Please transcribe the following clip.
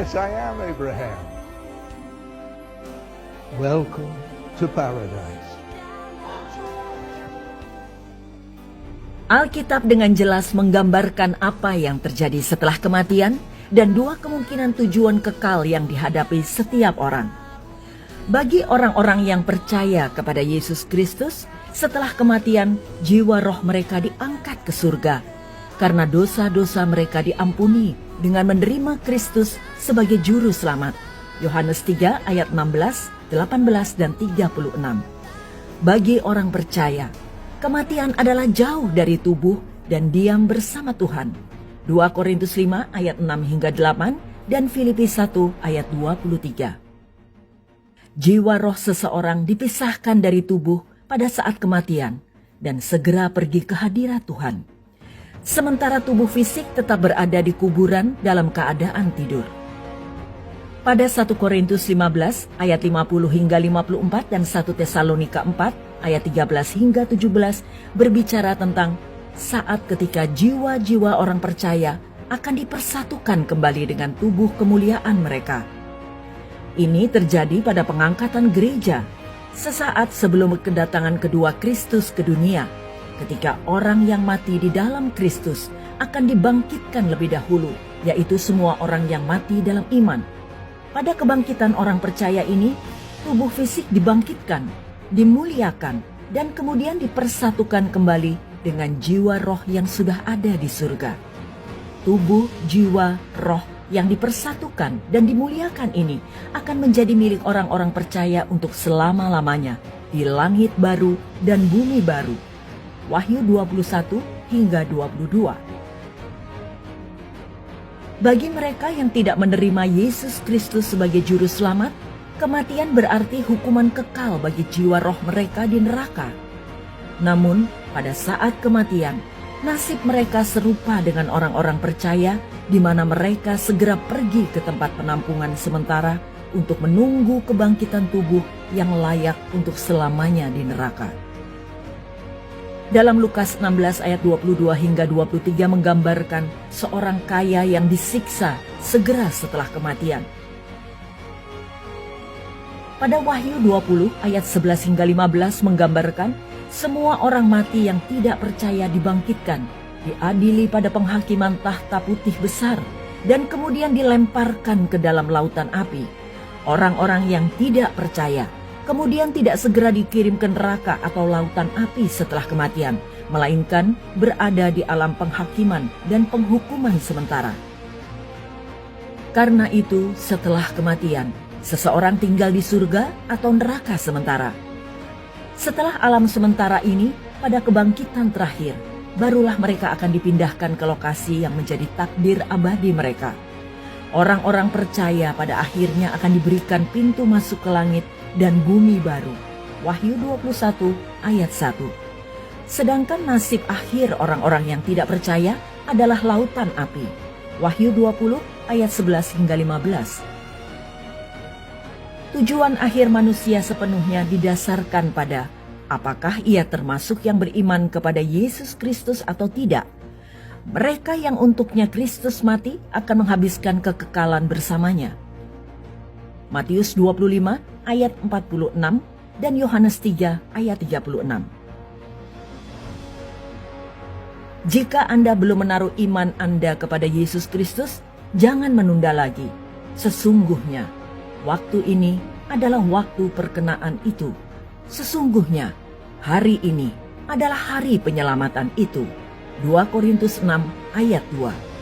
Yes, I am Abraham. Welcome to paradise. Alkitab dengan jelas menggambarkan apa yang terjadi setelah kematian dan dua kemungkinan tujuan kekal yang dihadapi setiap orang. Bagi orang-orang yang percaya kepada Yesus Kristus, setelah kematian, jiwa roh mereka diangkat ke surga karena dosa-dosa mereka diampuni dengan menerima Kristus sebagai juru selamat. Yohanes 3 ayat 16, 18, dan 36. Bagi orang percaya, kematian adalah jauh dari tubuh dan diam bersama Tuhan. 2 Korintus 5 ayat 6 hingga 8 dan Filipi 1 ayat 23. Jiwa roh seseorang dipisahkan dari tubuh pada saat kematian dan segera pergi ke hadirat Tuhan. Sementara tubuh fisik tetap berada di kuburan dalam keadaan tidur. Pada 1 Korintus 15 ayat 50 hingga 54 dan 1 Tesalonika 4 ayat 13 hingga 17 berbicara tentang saat ketika jiwa-jiwa orang percaya akan dipersatukan kembali dengan tubuh kemuliaan mereka. Ini terjadi pada pengangkatan gereja, sesaat sebelum kedatangan kedua Kristus ke dunia, ketika orang yang mati di dalam Kristus akan dibangkitkan lebih dahulu, yaitu semua orang yang mati dalam iman. Pada kebangkitan orang percaya ini, tubuh fisik dibangkitkan, dimuliakan, dan kemudian dipersatukan kembali dengan jiwa roh yang sudah ada di surga. Tubuh, jiwa, roh yang dipersatukan dan dimuliakan ini akan menjadi milik orang-orang percaya untuk selama-lamanya di langit baru dan bumi baru. Wahyu 21 hingga 22. Bagi mereka yang tidak menerima Yesus Kristus sebagai juru selamat, kematian berarti hukuman kekal bagi jiwa roh mereka di neraka. Namun, pada saat kematian, nasib mereka serupa dengan orang-orang percaya di mana mereka segera pergi ke tempat penampungan sementara untuk menunggu kebangkitan tubuh yang layak untuk selamanya di neraka. Dalam Lukas 16 ayat 22 hingga 23 menggambarkan seorang kaya yang disiksa segera setelah kematian. Pada Wahyu 20 ayat 11 hingga 15 menggambarkan semua orang mati yang tidak percaya dibangkitkan, diadili pada penghakiman tahta putih besar, dan kemudian dilemparkan ke dalam lautan api. Orang-orang yang tidak percaya kemudian tidak segera dikirim ke neraka atau lautan api setelah kematian, melainkan berada di alam penghakiman dan penghukuman sementara. Karena itu, setelah kematian, seseorang tinggal di surga atau neraka sementara. Setelah alam sementara ini, pada kebangkitan terakhir, barulah mereka akan dipindahkan ke lokasi yang menjadi takdir abadi mereka. Orang-orang percaya pada akhirnya akan diberikan pintu masuk ke langit dan bumi baru. Wahyu 21 ayat 1. Sedangkan nasib akhir orang-orang yang tidak percaya adalah lautan api. Wahyu 20 ayat 11 hingga 15. Tujuan akhir manusia sepenuhnya didasarkan pada apakah ia termasuk yang beriman kepada Yesus Kristus atau tidak. Mereka yang untuknya Kristus mati akan menghabiskan kekekalan bersamanya. Matius 25 ayat 46 dan Yohanes 3 ayat 36. Jika Anda belum menaruh iman Anda kepada Yesus Kristus, jangan menunda lagi. Sesungguhnya, waktu ini adalah waktu perkenaan itu. Sesungguhnya, hari ini adalah hari penyelamatan itu. 2 Korintus 6 ayat 2.